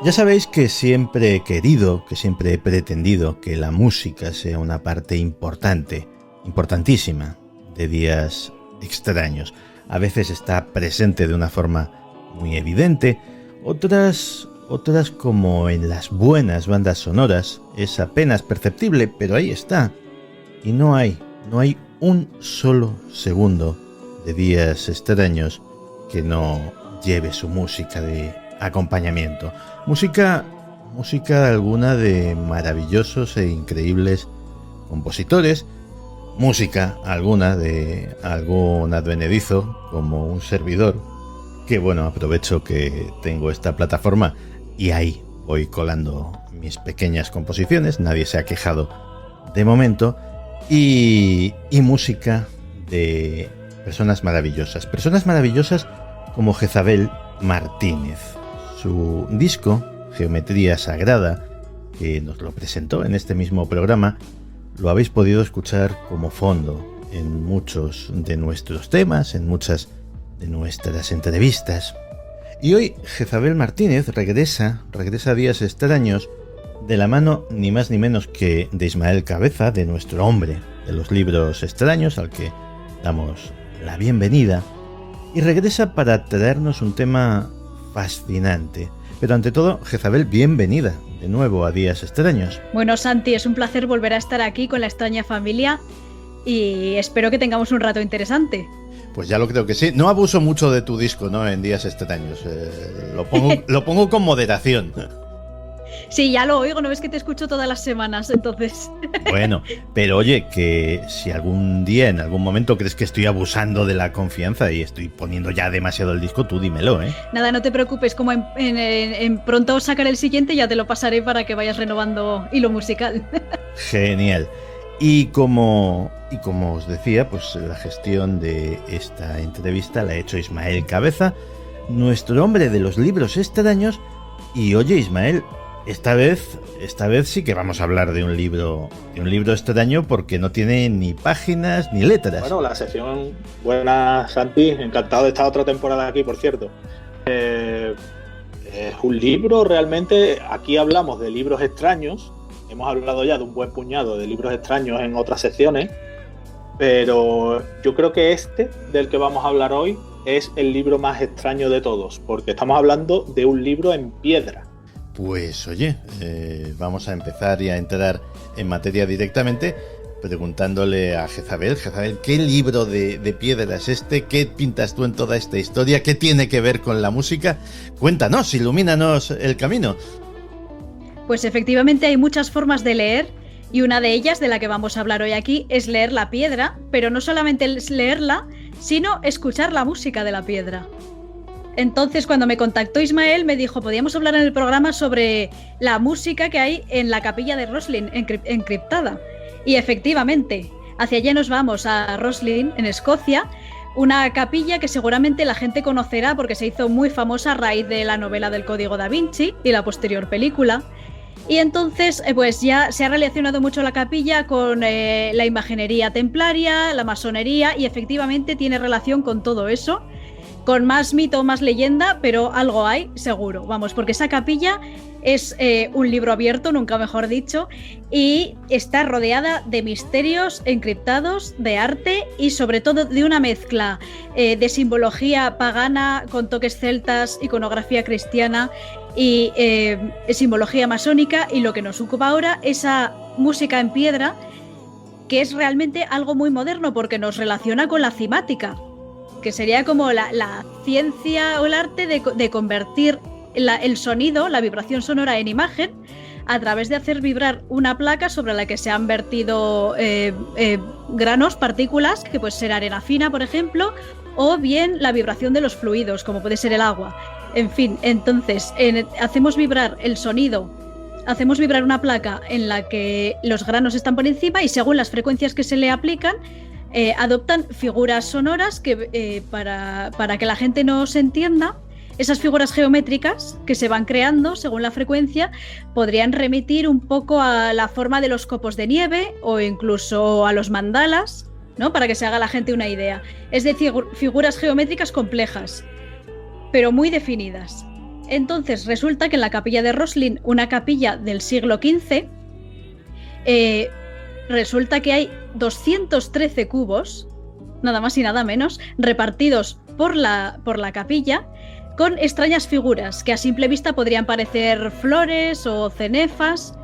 Ya sabéis que siempre he querido, que siempre he pretendido que la música sea una parte importante, importantísima, de Días Extraños. A veces está presente de una forma muy evidente, otras como en las buenas bandas sonoras, es apenas perceptible, pero ahí está. Y no hay un solo segundo de Días Extraños que no lleve su música de acompañamiento. Música alguna de maravillosos e increíbles compositores, música alguna de algún advenedizo como un servidor, que bueno, aprovecho que tengo esta plataforma y ahí voy colando mis pequeñas composiciones, nadie se ha quejado de momento, y música de personas maravillosas como Jezabel Martínez. Su disco, Geometría Sagrada, que nos lo presentó en este mismo programa, lo habéis podido escuchar como fondo en muchos de nuestros temas, en muchas de nuestras entrevistas. Y hoy Jezabel Martínez regresa a Días Extraños de la mano ni más ni menos que de Ismael Cabeza, de nuestro hombre de los libros extraños, al que damos la bienvenida, y regresa para traernos un tema fascinante. Pero ante todo, Jezabel, bienvenida de nuevo a Días Extraños. Bueno, Santi, es un placer volver a estar aquí con la extraña familia y espero que tengamos un rato interesante. Pues ya lo creo que sí. No abuso mucho de tu disco, ¿no? En Días Extraños. Lo pongo con moderación. Sí, ya lo oigo, no ves que te escucho todas las semanas, entonces. Bueno, pero oye, que si algún día, en algún momento crees que estoy abusando de la confianza y estoy poniendo ya demasiado el disco, tú dímelo, ¿eh? Nada, no te preocupes, como en pronto sacaré el siguiente, ya te lo pasaré para que vayas renovando hilo musical. Genial. Y como os decía, pues la gestión de esta entrevista la ha hecho Ismael Cabeza, nuestro hombre de los libros extraños. Y oye, Ismael, esta vez sí que vamos a hablar de un libro extraño, porque no tiene ni páginas ni letras. Bueno, la sección buena, Santi, encantado de estar otra temporada aquí, por cierto. Es un libro, realmente, aquí hablamos de libros extraños, hemos hablado ya de un buen puñado de libros extraños en otras secciones, pero yo creo que este, del que vamos a hablar hoy, es el libro más extraño de todos, porque estamos hablando de un libro en piedra. Pues oye, vamos a empezar y a entrar en materia directamente preguntándole a Jezabel. Jezabel, ¿qué libro de piedra es este? ¿Qué pintas tú en toda esta historia? ¿Qué tiene que ver con la música? Cuéntanos, ilumínanos el camino. Pues efectivamente hay muchas formas de leer y una de ellas, de la que vamos a hablar hoy aquí, es leer la piedra, pero no solamente es leerla, sino escuchar la música de la piedra. Entonces, cuando me contactó Ismael, me dijo, podíamos hablar en el programa sobre la música que hay en la capilla de Roslin, encriptada. Y efectivamente, hacia allá nos vamos, a Roslin, en Escocia, una capilla que seguramente la gente conocerá porque se hizo muy famosa a raíz de la novela del Código Da Vinci y la posterior película. Y entonces, pues ya se ha relacionado mucho la capilla con la imaginería templaria, la masonería, y efectivamente tiene relación con todo eso. Con más mito, más leyenda, pero algo hay, seguro. Vamos, porque esa capilla es un libro abierto, nunca mejor dicho, y está rodeada de misterios encriptados, de arte y sobre todo de una mezcla de simbología pagana con toques celtas, iconografía cristiana y simbología masónica. Y lo que nos ocupa ahora, esa música en piedra, que es realmente algo muy moderno porque nos relaciona con la cimática, que sería como la ciencia o el arte de convertir el sonido, la vibración sonora en imagen, a través de hacer vibrar una placa sobre la que se han vertido granos, partículas, que puede ser arena fina, por ejemplo, o bien la vibración de los fluidos, como puede ser el agua. En fin, entonces hacemos vibrar el sonido, hacemos vibrar una placa en la que los granos están por encima y según las frecuencias que se le aplican, adoptan figuras sonoras que para que la gente nos entienda, esas figuras geométricas que se van creando según la frecuencia podrían remitir un poco a la forma de los copos de nieve o incluso a los mandalas, ¿no? Para que se haga la gente una idea. Es decir, figuras geométricas complejas, pero muy definidas. Entonces resulta que en la capilla de Roslin, una capilla del siglo XV, resulta que hay 213 cubos, nada más y nada menos, repartidos por la capilla, con extrañas figuras que a simple vista podrían parecer flores o cenefas,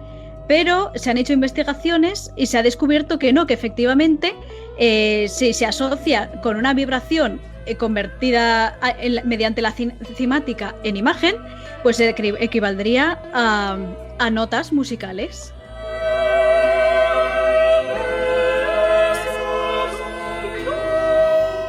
pero se han hecho investigaciones y se ha descubierto que no, que efectivamente si se asocia con una vibración convertida mediante la cimática en imagen, pues equivaldría a notas musicales.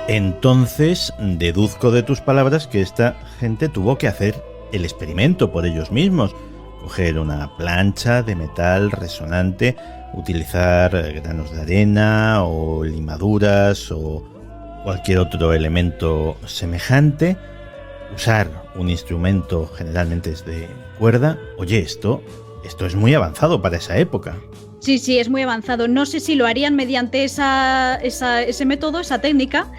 Entonces, deduzco de tus palabras que esta gente tuvo que hacer el experimento por ellos mismos. Coger una plancha de metal resonante, utilizar granos de arena o limaduras o cualquier otro elemento semejante, usar un instrumento, generalmente es de cuerda. Oye, esto es muy avanzado para esa época. Sí, es muy avanzado. No sé si lo harían mediante ese método, esa técnica,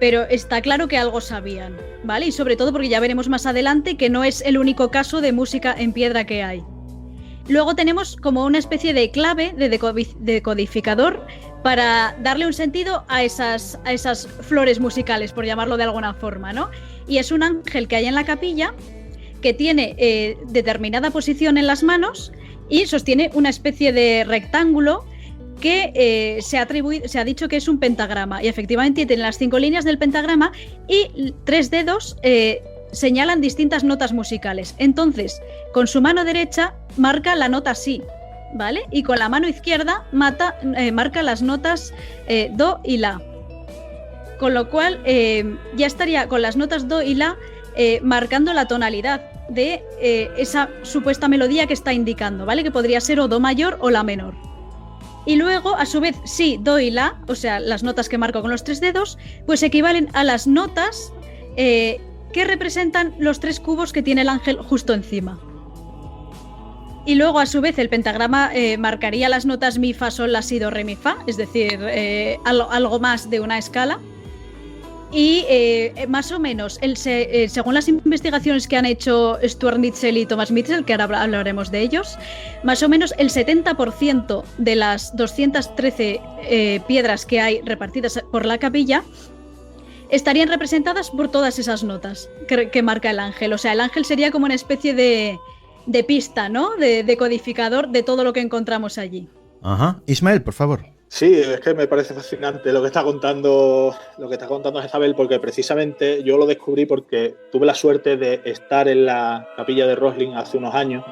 pero está claro que algo sabían, ¿vale? Y sobre todo porque ya veremos más adelante que no es el único caso de música en piedra que hay. Luego tenemos como una especie de clave de decodificador para darle un sentido a esas flores musicales, por llamarlo de alguna forma, ¿no? Y es un ángel que hay en la capilla que tiene determinada posición en las manos y sostiene una especie de rectángulo que se ha dicho que es un pentagrama, y efectivamente tiene las 5 líneas del pentagrama y 3 dedos señalan distintas notas musicales. Entonces, con su mano derecha marca la nota si, ¿vale? Y con la mano izquierda marca las notas do y la. Con lo cual ya estaría con las notas do y la marcando la tonalidad de esa supuesta melodía que está indicando, ¿vale? Que podría ser o do mayor o la menor. Y luego, a su vez, si, do y la, o sea, las notas que marco con los 3 dedos, pues equivalen a las notas que representan los 3 cubos que tiene el ángel justo encima. Y luego, a su vez, el pentagrama marcaría las notas mi, fa, sol, la, si, do, re, mi, fa, es decir, algo más de una escala. Y más o menos, según las investigaciones que han hecho Stuart Mitchell y Thomas Mitchell, que ahora hablaremos de ellos, más o menos el 70% de las 213 piedras que hay repartidas por la capilla estarían representadas por todas esas notas que marca el ángel. O sea, el ángel sería como una especie de pista, ¿no? De codificador de todo lo que encontramos allí. Ajá. Ismael, por favor. Sí, es que me parece fascinante lo que está contando Isabel, porque precisamente yo lo descubrí porque tuve la suerte de estar en la capilla de Roslin hace unos años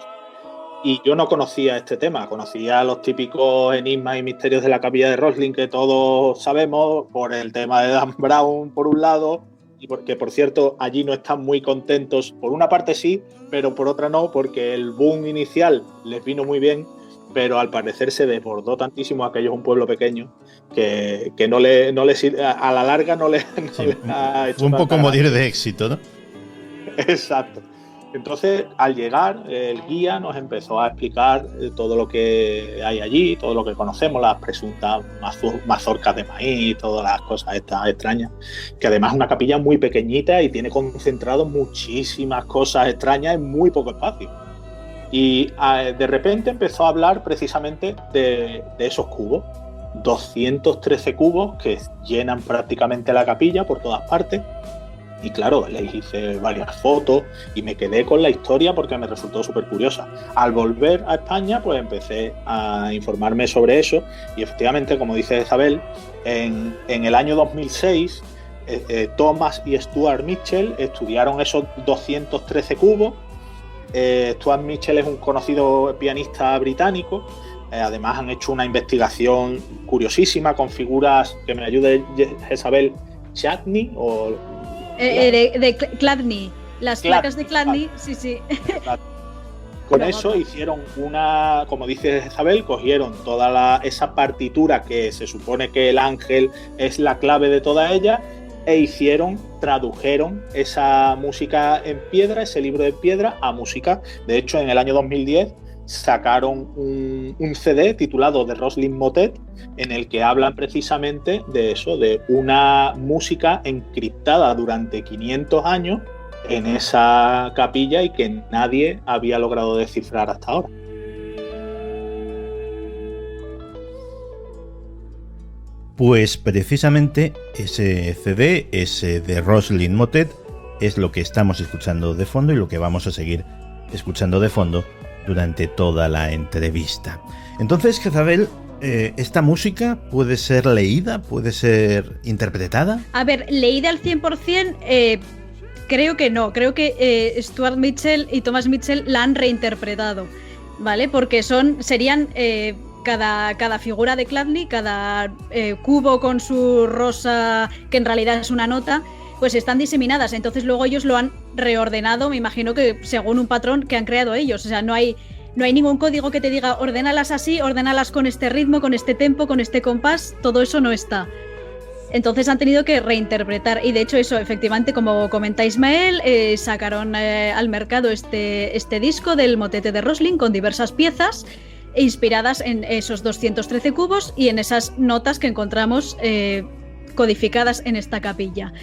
y yo no conocía este tema, conocía los típicos enigmas y misterios de la capilla de Roslin que todos sabemos por el tema de Dan Brown por un lado, y porque por cierto allí no están muy contentos, por una parte sí, pero por otra no, porque el boom inicial les vino muy bien, pero al parecer se desbordó tantísimo, aquello es un pueblo pequeño, que no le a la larga no le ha hecho un poco morir de éxito, ¿no? Exacto. Entonces, al llegar, el guía nos empezó a explicar todo lo que hay allí, todo lo que conocemos, las presuntas mazorcas de maíz, todas las cosas estas extrañas, que además es una capilla muy pequeñita y tiene concentrado muchísimas cosas extrañas en muy poco espacio. Y de repente empezó a hablar precisamente de esos cubos, 213 cubos que llenan prácticamente la capilla por todas partes. Y claro, les hice varias fotos y me quedé con la historia porque me resultó súper curiosa. Al volver a España, pues empecé a informarme sobre eso y efectivamente, como dice Isabel, en el año 2006, Thomas y Stuart Mitchell estudiaron esos 213 cubos. Stuart Mitchell es un conocido pianista británico. Además han hecho una investigación curiosísima con figuras, que me ayude Isabel, Chladni o... de Chladni, las placas de Chladni, sí. Con eso hicieron una, como dice Isabel, cogieron toda esa partitura que se supone que el ángel es la clave de toda ella e tradujeron esa música en piedra, ese libro de piedra a música. De hecho, en el año 2010 sacaron un CD titulado The Roslin Motet, en el que hablan precisamente de eso, de una música encriptada durante 500 años en esa capilla y que nadie había logrado descifrar hasta ahora. Pues precisamente ese CD, ese de Roslyn Motet, es lo que estamos escuchando de fondo y lo que vamos a seguir escuchando de fondo durante toda la entrevista. Entonces, Jezabel, ¿esta música puede ser leída, puede ser interpretada? A ver, leída al 100%, creo que no. Creo que Stuart Mitchell y Thomas Mitchell la han reinterpretado, ¿vale? Porque serían cada figura de Chladni, cada cubo con su rosa, que en realidad es una nota, pues están diseminadas. Entonces luego ellos lo han reordenado, me imagino que según un patrón que han creado ellos. O sea, no hay ningún código que te diga ordénalas así, ordénalas con este ritmo, con este tempo, con este compás. Todo eso no está. Entonces han tenido que reinterpretar. Y de hecho eso, efectivamente, como comenta Ismael, sacaron al mercado este disco del motete de Roslin con diversas piezas inspiradas en esos 213 cubos y en esas notas que encontramos codificadas en esta capilla.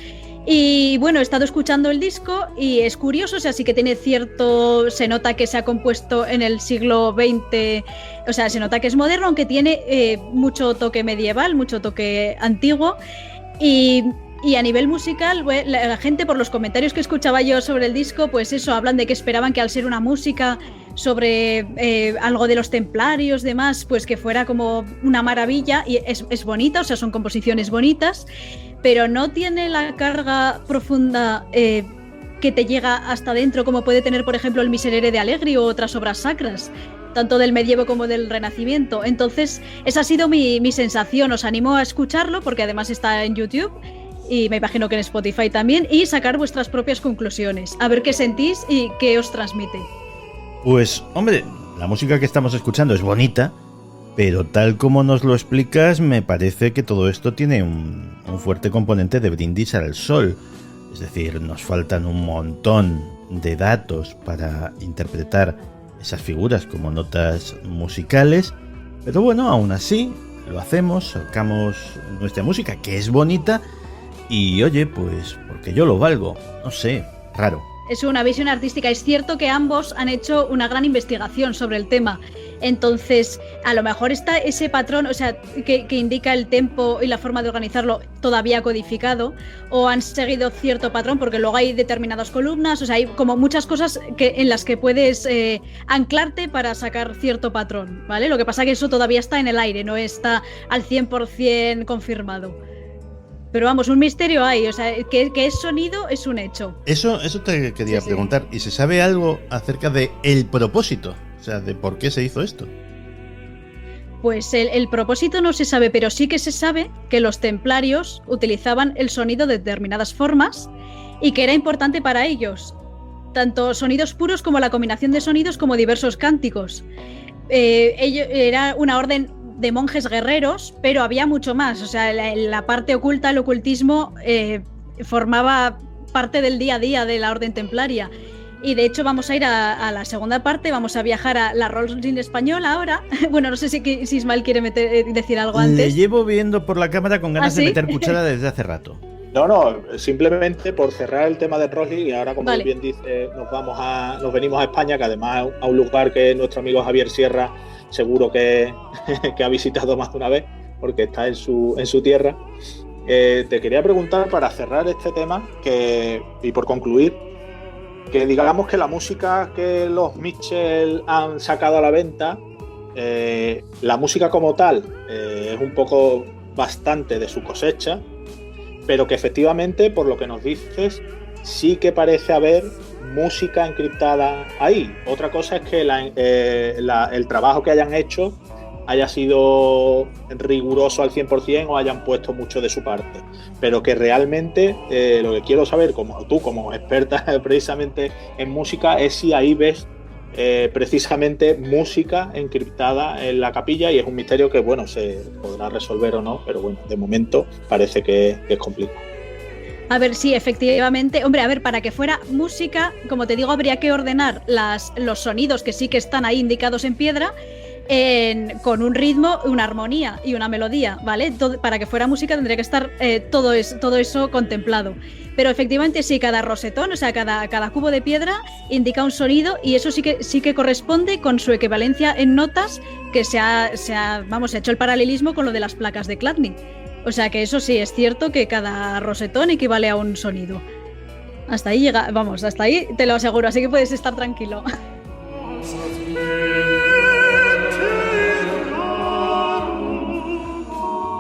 Y bueno, he estado escuchando el disco y es curioso, o sea, sí que tiene se nota que se ha compuesto en el siglo XX, o sea, se nota que es moderno, aunque tiene mucho toque medieval, mucho toque antiguo. Y a nivel musical, la gente, por los comentarios que escuchaba yo sobre el disco, pues eso, hablan de que esperaban que al ser una música sobre algo de los templarios, demás, pues que fuera como una maravilla, y es bonita, o sea, son composiciones bonitas, pero no tiene la carga profunda que te llega hasta dentro, como puede tener, por ejemplo, el Miserere de Allegri o otras obras sacras, tanto del medievo como del Renacimiento. Entonces, esa ha sido mi sensación. Os animo a escucharlo, porque además está en YouTube, y me imagino que en Spotify también, y sacar vuestras propias conclusiones, a ver qué sentís y qué os transmite. Pues, hombre, la música que estamos escuchando es bonita, pero tal como nos lo explicas, me parece que todo esto tiene un fuerte componente de brindis al sol. Es decir, nos faltan un montón de datos para interpretar esas figuras como notas musicales, pero bueno, aún así lo hacemos, sacamos nuestra música, que es bonita, y oye, pues porque yo lo valgo, no sé, raro. Es una visión artística. Es cierto que ambos han hecho una gran investigación sobre el tema. Entonces, a lo mejor está ese patrón, o sea, que indica el tempo y la forma de organizarlo todavía codificado, o han seguido cierto patrón, porque luego hay determinadas columnas, o sea, hay como muchas cosas en las que puedes anclarte para sacar cierto patrón, ¿vale? Lo que pasa es que eso todavía está en el aire, no está al 100% confirmado. Pero vamos, un misterio hay, o sea, que es sonido es un hecho. Eso te quería preguntar. ¿Y se sabe algo acerca de el propósito? O sea, de por qué se hizo esto. Pues el propósito no se sabe, pero sí que se sabe que los templarios utilizaban el sonido de determinadas formas y que era importante para ellos, tanto sonidos puros como la combinación de sonidos como diversos cánticos. Era una orden de monjes guerreros, pero había mucho más, o sea, la parte oculta, el ocultismo formaba parte del día a día de la orden templaria. Y de hecho vamos a ir a la segunda parte, vamos a viajar a la Roslin española ahora. Bueno, no sé si Ismael quiere decir algo antes. Le llevo viendo por la cámara con ganas de meter cuchara desde hace rato. No, simplemente por cerrar el tema de Roslin, y ahora, como bien dice, nos venimos a España, que además a un lugar que nuestro amigo Javier Sierra seguro que ha visitado más de una vez, porque está en su tierra. Te quería preguntar, para cerrar este tema, y por concluir, que digamos que la música que los Mitchell han sacado a la venta, la música como tal, es un poco bastante de su cosecha, pero que efectivamente, por lo que nos dices, sí que parece haber música encriptada ahí. Otra cosa es que el trabajo que hayan hecho haya sido riguroso al 100% o hayan puesto mucho de su parte, pero que realmente lo que quiero saber, como tú, como experta precisamente en música, es si ahí ves precisamente música encriptada en la capilla, y es un misterio que, bueno, se podrá resolver o no, pero bueno, de momento parece que es complicado. A ver, sí, efectivamente. Hombre, a ver, para que fuera música, como te digo, habría que ordenar los sonidos que sí que están ahí indicados en piedra, con un ritmo, una armonía y una melodía, ¿vale? Para que fuera música tendría que estar todo eso contemplado. Pero efectivamente sí, cada rosetón, o sea, cada cubo de piedra indica un sonido, y eso sí que corresponde con su equivalencia en notas, que se ha hecho el paralelismo con lo de las placas de Chladni. O sea que eso sí, es cierto que cada rosetón equivale a un sonido. Hasta ahí hasta ahí te lo aseguro, así que puedes estar tranquilo.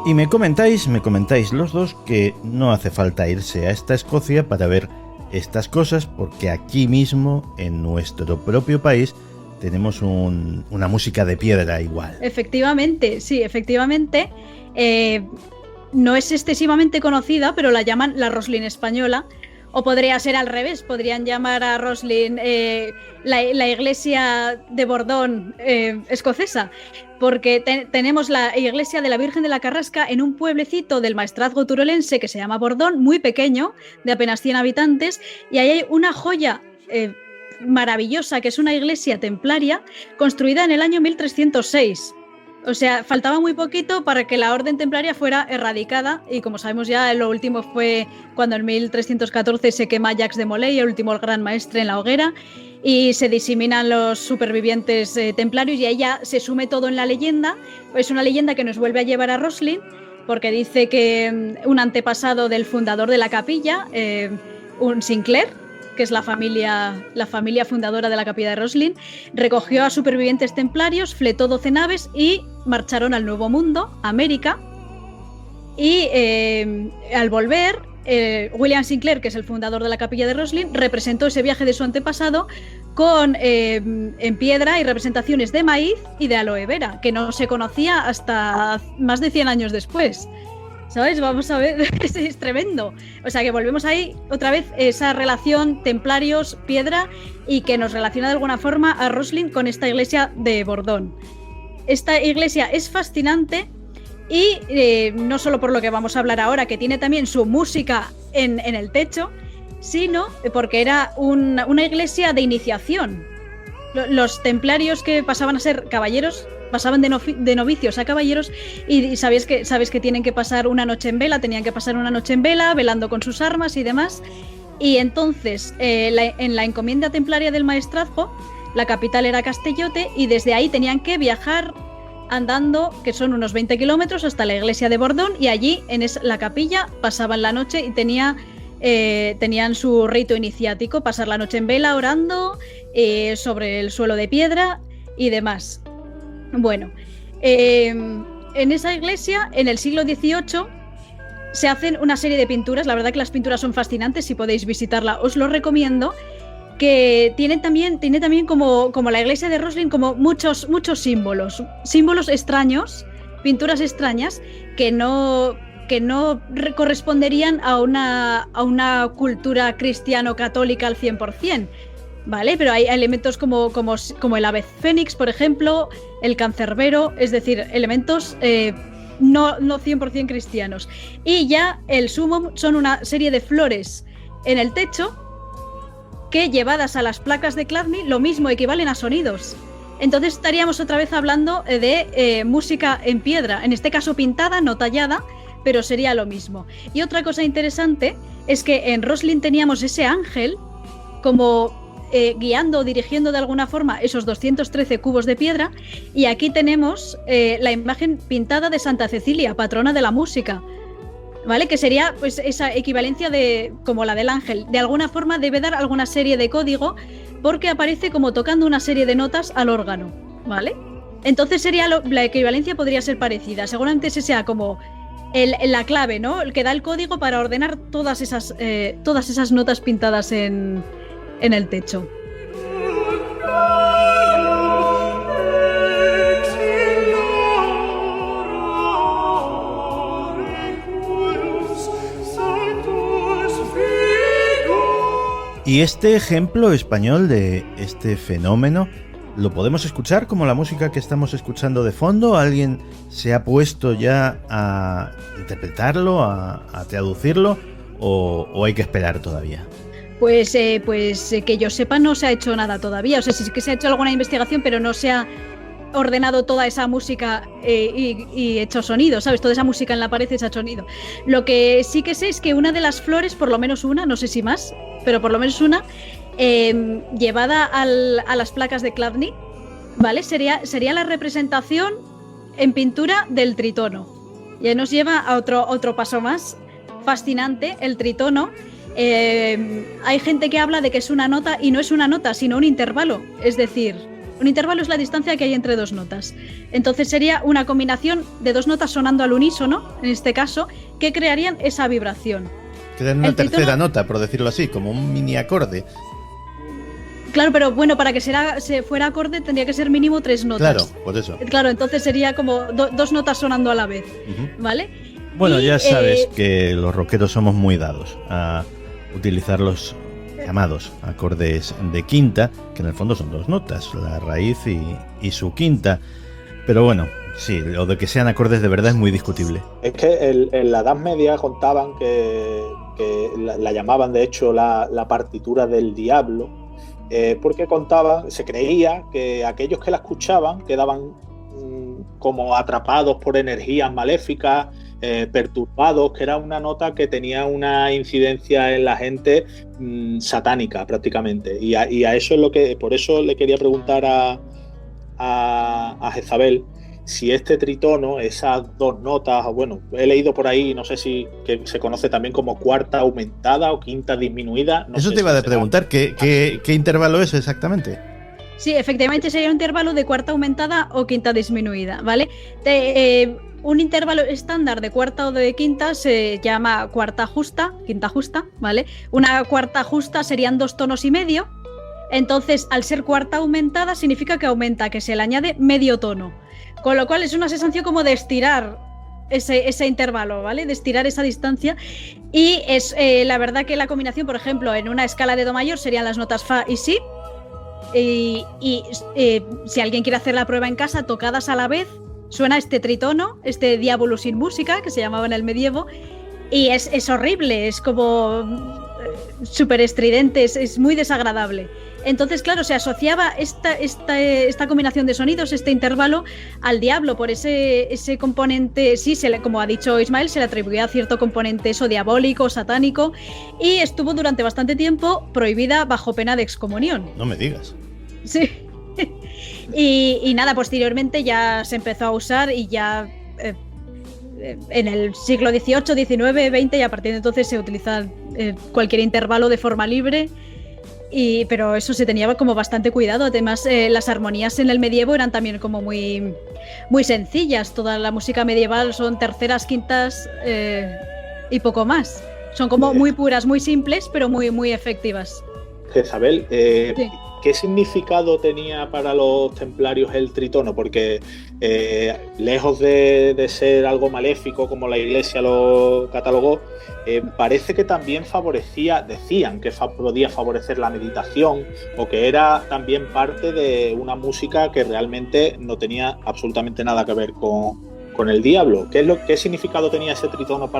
Y me comentáis los dos que no hace falta irse a esta Escocia para ver estas cosas, porque aquí mismo, en nuestro propio país, tenemos una música de piedra igual. Efectivamente, sí, efectivamente. No es excesivamente conocida, pero la llaman la Roslin española. O podría ser al revés, podrían llamar a Roslin la iglesia de Bordón escocesa, porque tenemos la iglesia de la Virgen de la Carrasca en un pueblecito del maestrazgo turolense que se llama Bordón, muy pequeño, de apenas 100 habitantes, y ahí hay una joya maravillosa, que es una iglesia templaria construida en el año 1306. O sea, faltaba muy poquito para que la orden templaria fuera erradicada, y como sabemos ya, lo último fue cuando en 1314 se quema Jacques de Molay, el último gran maestre, en la hoguera, y se diseminan los supervivientes templarios, y ahí ya se sume todo en la leyenda. Es una leyenda que nos vuelve a llevar a Roslin, porque dice que un antepasado del fundador de la capilla, un Sinclair, que es la familia fundadora de la capilla de Roslin, recogió a supervivientes templarios, fletó 12 naves y marcharon al Nuevo Mundo, América. Y al volver, William Sinclair, que es el fundador de la capilla de Roslin, representó ese viaje de su antepasado en piedra y representaciones de maíz y de aloe vera, que no se conocía hasta más de 100 años después. ¿Sabes? Vamos a ver, es tremendo. O sea que volvemos ahí otra vez, esa relación templarios-piedra, y que nos relaciona de alguna forma a Roslin con esta iglesia de Bordón. Esta iglesia es fascinante, y no solo por lo que vamos a hablar ahora, que tiene también su música en el techo, sino porque era una iglesia de iniciación. Los templarios que pasaban a ser caballeros pasaban de novicios a caballeros, y sabes que tienen que pasar una noche en vela, tenían que pasar una noche en vela, velando con sus armas y demás. Y entonces, en la encomienda templaria del maestrazgo, la capital era Castellote, y desde ahí tenían que viajar andando, que son unos 20 kilómetros, hasta la iglesia de Bordón, y allí, en la capilla, pasaban la noche y tenían su rito iniciático, pasar la noche en vela orando sobre el suelo de piedra y demás. Bueno, en esa iglesia, en el siglo XVIII, se hacen una serie de pinturas. La verdad que las pinturas son fascinantes, si podéis visitarla os lo recomiendo, que tiene también como la iglesia de Roslin, como muchos símbolos extraños, pinturas extrañas, que no corresponderían a una cultura cristiano-católica al 100%. ¿Vale? Pero hay elementos como el ave fénix, por ejemplo, el cancerbero, es decir, elementos no 100% cristianos. Y ya el sumum son una serie de flores en el techo que, llevadas a las placas de Chladni, lo mismo, equivalen a sonidos. Entonces estaríamos otra vez hablando de música en piedra, en este caso pintada, no tallada, pero sería lo mismo. Y otra cosa interesante es que en Roslin teníamos ese ángel como guiando o dirigiendo de alguna forma esos 213 cubos de piedra, y aquí tenemos la imagen pintada de Santa Cecilia, patrona de la música, ¿vale? Que sería pues esa equivalencia como la del ángel. De alguna forma debe dar alguna serie de código, porque aparece como tocando una serie de notas al órgano, ¿vale? Entonces sería la equivalencia podría ser parecida. Seguramente ese sea como la clave, ¿no? El que da el código para ordenar todas esas notas pintadas en el techo. Y este ejemplo español de este fenómeno lo podemos escuchar como la música que estamos escuchando de fondo. ¿Alguien se ha puesto ya a interpretarlo, a traducirlo, o hay que esperar todavía? Pues que yo sepa no se ha hecho nada todavía. O sea, sí que se ha hecho alguna investigación, pero no se ha ordenado toda esa música y hecho sonido, ¿sabes? Toda esa música en la pared hecha sonido. Lo que sí que sé es que una de las flores, por lo menos una, no sé si más, pero por lo menos una, llevada a las placas de Chladni, ¿vale? Sería la representación en pintura del tritono. Ya nos lleva a otro paso más fascinante, el tritono. Hay gente que habla de que es una nota y no es una nota, sino un intervalo. Es decir, un intervalo es la distancia que hay entre dos notas. Entonces sería una combinación de dos notas sonando al unísono, en este caso, que crearían esa vibración. Crean una tercera nota, por decirlo así, como un mini acorde. Claro, pero bueno, para que se fuera acorde tendría que ser mínimo 3 notas. Claro, por eso. Claro, entonces sería como dos notas sonando a la vez, ¿vale? Bueno, ya sabes que los rockeros somos muy dados a utilizar los llamados acordes de quinta, que en el fondo son dos notas, la raíz y su quinta. Pero bueno, sí, lo de que sean acordes de verdad es muy discutible. Es que en la Edad Media contaban que la llamaban de hecho la partitura del diablo, porque contaban, se creía que aquellos que la escuchaban quedaban como atrapados por energías maléficas, perturbados, que era una nota que tenía una incidencia en la gente satánica prácticamente, y a eso es lo que, por eso le quería preguntar a Jezabel si este tritono, esas dos notas, bueno, he leído por ahí, no sé si que se conoce también como cuarta aumentada o quinta disminuida. No eso sé te iba si a preguntar, ¿qué intervalo es exactamente? Sí, efectivamente sería un intervalo de cuarta aumentada o quinta disminuida, ¿vale? Un intervalo estándar de cuarta o de quinta se llama cuarta justa, quinta justa, ¿vale? Una cuarta justa serían 2 tonos y medio. Entonces, al ser cuarta aumentada, significa que aumenta, que se le añade medio tono. Con lo cual es una sensación como de estirar ese intervalo, ¿vale? De estirar esa distancia. Y es la verdad que la combinación, por ejemplo, en una escala de do mayor serían las notas fa y si. Y si alguien quiere hacer la prueba en casa, tocadas a la vez, suena este tritono, este diablo sin música, que se llamaba en el medievo, y es horrible, es como súper estridente, es muy desagradable. Entonces, claro, se asociaba esta combinación de sonidos, este intervalo, al diablo, por ese componente, sí, como ha dicho Ismael, se le atribuía cierto componente eso diabólico, satánico, y estuvo durante bastante tiempo prohibida bajo pena de excomunión. No me digas. Sí. Y nada, posteriormente ya se empezó a usar y ya en el siglo XVIII, XIX, XX y a partir de entonces se utiliza cualquier intervalo de forma libre, pero eso se tenía como bastante cuidado. Además, las armonías en el medievo eran también como muy, muy sencillas. Toda la música medieval son terceras, quintas y poco más. Son como muy puras, muy simples, pero muy, muy efectivas. Jezabel, sí. ¿Qué significado tenía para los templarios el tritono? Porque lejos de ser algo maléfico como la Iglesia lo catalogó, parece que también decían que podía favorecer la meditación, o que era también parte de una música que realmente no tenía absolutamente nada que ver con el diablo. ¿Qué significado tenía ese tritono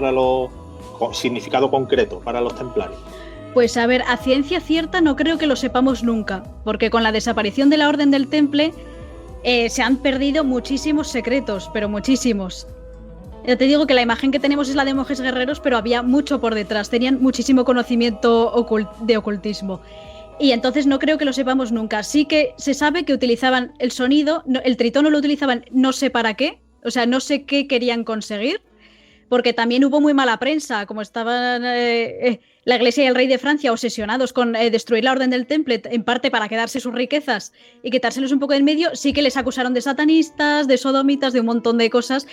significado concreto para los templarios? Pues a ver, a ciencia cierta no creo que lo sepamos nunca, porque con la desaparición de la Orden del Temple se han perdido muchísimos secretos, pero muchísimos. Ya te digo que la imagen que tenemos es la de monjes guerreros, pero había mucho por detrás, tenían muchísimo conocimiento de ocultismo. Y entonces no creo que lo sepamos nunca. Sí que se sabe que utilizaban el sonido, el tritono lo utilizaban no sé para qué, o sea, no sé qué querían conseguir, porque también hubo muy mala prensa, como estaban la Iglesia y el rey de Francia obsesionados con destruir la Orden del Temple, en parte para quedarse sus riquezas y quitárselos un poco del medio. Sí que les acusaron de satanistas, de sodomitas, de un montón de cosas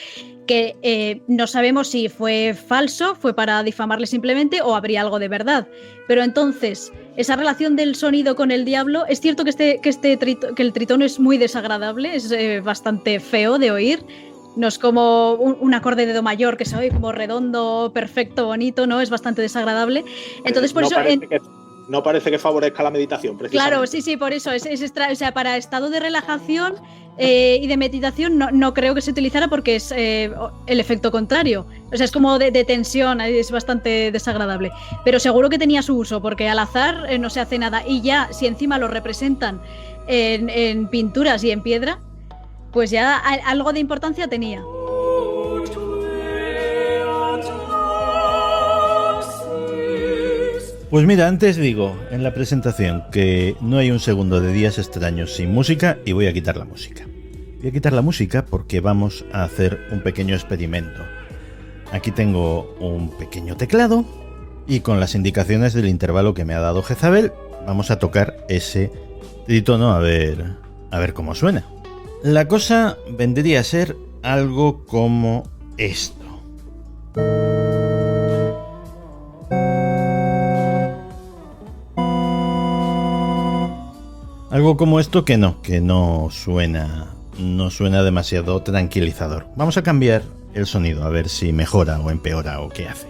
que no sabemos si fue falso, fue para difamarles simplemente o habría algo de verdad. Pero entonces, esa relación del sonido con el diablo, es cierto que el tritono es muy desagradable, es bastante feo de oír. No es como un acorde de do mayor que se oye como redondo, perfecto, bonito, ¿no? Es bastante desagradable. Entonces, por no parece que favorezca la meditación, precisamente. Claro, sí, por eso. O sea, para estado de relajación y de meditación no creo que se utilizara, porque es el efecto contrario. O sea, es como de tensión, es bastante desagradable. Pero seguro que tenía su uso, porque al azar no se hace nada. Y ya, si encima lo representan en pinturas y en piedra, pues ya algo de importancia tenía. Pues mira, antes digo en la presentación que no hay un segundo de Días Extraños sin música y voy a quitar la música. Voy a quitar la música porque vamos a hacer un pequeño experimento. Aquí tengo un pequeño teclado y con las indicaciones del intervalo que me ha dado Jezabel vamos a tocar ese trítono a ver cómo suena. La cosa vendría a ser algo como esto. Algo como esto que no suena demasiado tranquilizador. Vamos a cambiar el sonido a ver si mejora o empeora o qué hace.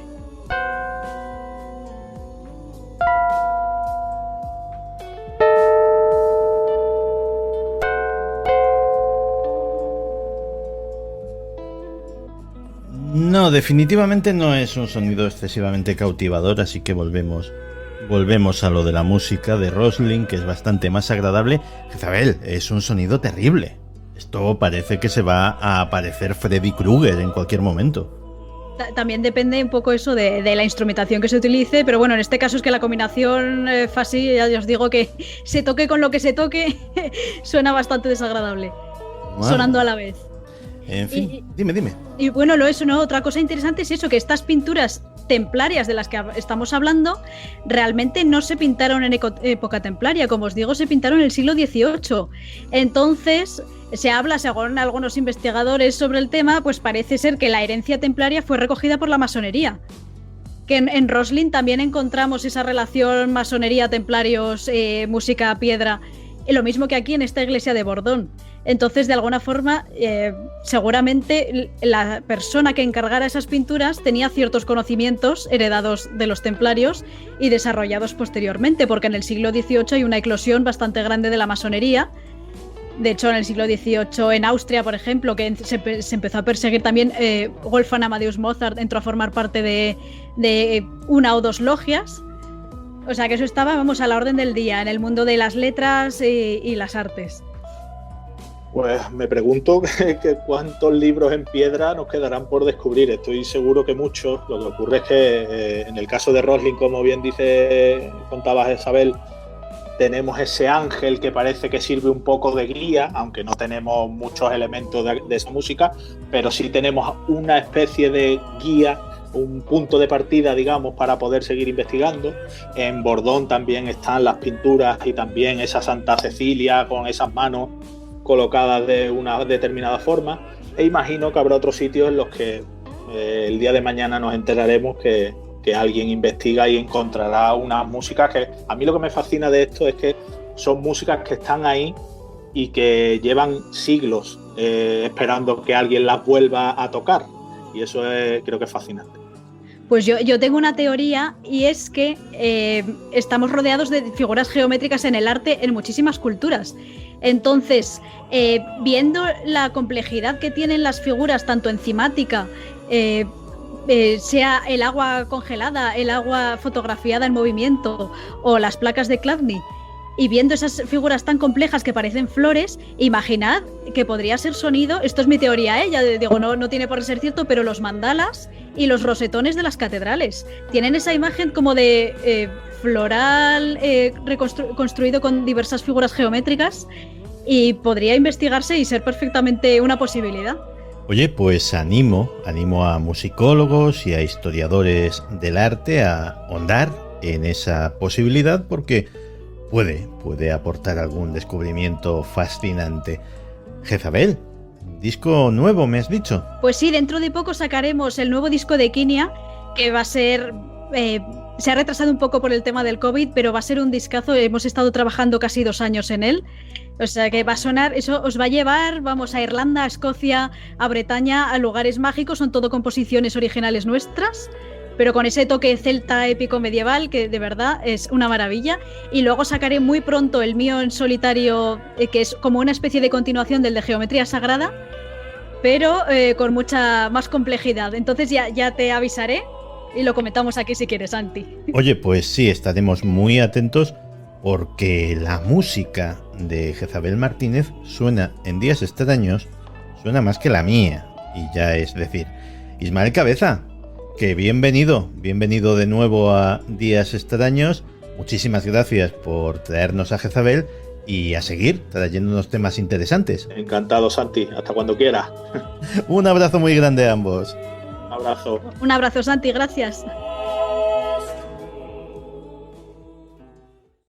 No, definitivamente no es un sonido excesivamente cautivador, así que volvemos a lo de la música de Rosling, que es bastante más agradable. Jezabel, es un sonido terrible. Esto parece que se va a aparecer Freddy Krueger en cualquier momento. También depende un poco eso de la instrumentación que se utilice, pero bueno, en este caso es que la combinación fue así, ya os digo que se toque con lo que se toque, suena bastante desagradable, wow, sonando a la vez. En fin, dime. Y bueno, otra cosa interesante es eso, que estas pinturas templarias de las que estamos hablando realmente no se pintaron en época templaria, como os digo, se pintaron en el siglo XVIII. Entonces, se habla, según algunos investigadores sobre el tema, pues parece ser que la herencia templaria fue recogida por la masonería. Que en Rosling también encontramos esa relación masonería-templarios, música, piedra, lo mismo que aquí en esta iglesia de Bordón. Entonces, de alguna forma, seguramente la persona que encargara esas pinturas tenía ciertos conocimientos heredados de los templarios y desarrollados posteriormente, porque en el siglo XVIII hay una eclosión bastante grande de la masonería. De hecho, en el siglo XVIII, en Austria, por ejemplo, que se empezó a perseguir también, Wolfgang Amadeus Mozart entró a formar parte de una o dos logias. O sea que eso estaba, a la orden del día, en el mundo de las letras y las artes. Pues me pregunto que cuántos libros en piedra nos quedarán por descubrir. Estoy seguro que muchos. Lo que ocurre es que en el caso de Rosling, como bien contabas Isabel, tenemos ese ángel que parece que sirve un poco de guía, aunque no tenemos muchos elementos de esa música, pero sí tenemos una especie de guía, un punto de partida, digamos, para poder seguir investigando. En Bordón también están las pinturas y también esa Santa Cecilia con esas manos colocadas de una determinada forma, e imagino que habrá otros sitios en los que el día de mañana nos enteraremos que alguien investiga y encontrará unas músicas que a mí lo que me fascina de esto es que son músicas que están ahí y que llevan siglos esperando que alguien las vuelva a tocar, y eso creo que es fascinante. Pues yo tengo una teoría, y es que estamos rodeados de figuras geométricas en el arte en muchísimas culturas. Entonces, viendo la complejidad que tienen las figuras, tanto enzimática, sea el agua congelada, el agua fotografiada en movimiento o las placas de Chladni, y viendo esas figuras tan complejas que parecen flores, imaginad que podría ser sonido, esto es mi teoría, ya digo, no tiene por qué ser cierto, pero los mandalas y los rosetones de las catedrales tienen esa imagen como de floral, construido con diversas figuras geométricas, y podría investigarse y ser perfectamente una posibilidad. Oye, pues animo a musicólogos y a historiadores del arte a ahondar en esa posibilidad, porque puede aportar algún descubrimiento fascinante. Jezabel, disco nuevo, me has dicho. Pues sí, dentro de poco sacaremos el nuevo disco de Quinia, que va a ser... se ha retrasado un poco por el tema del COVID, pero va a ser un discazo. Hemos estado trabajando casi 2 años en él. O sea que va a sonar, eso os va a llevar, vamos, a Irlanda, a Escocia, a Bretaña, a lugares mágicos. Son todo composiciones originales nuestras, pero con ese toque celta épico medieval que de verdad es una maravilla. Y luego sacaré muy pronto el mío en solitario, que es como una especie de continuación del de Geometría Sagrada, pero con mucha más complejidad. Entonces ya te avisaré y lo comentamos aquí si quieres, Santi. Oye, pues sí, estaremos muy atentos, porque la música de Jezabel Martínez suena en Días Extraños, suena más que la mía, y ya es decir. Ismael Cabeza, que bienvenido de nuevo a Días Extraños. Muchísimas gracias por traernos a Jezabel y a seguir trayéndonos temas interesantes. Encantado, Santi, hasta cuando quieras. Un abrazo muy grande a ambos. Un abrazo. Un abrazo, Santi, gracias.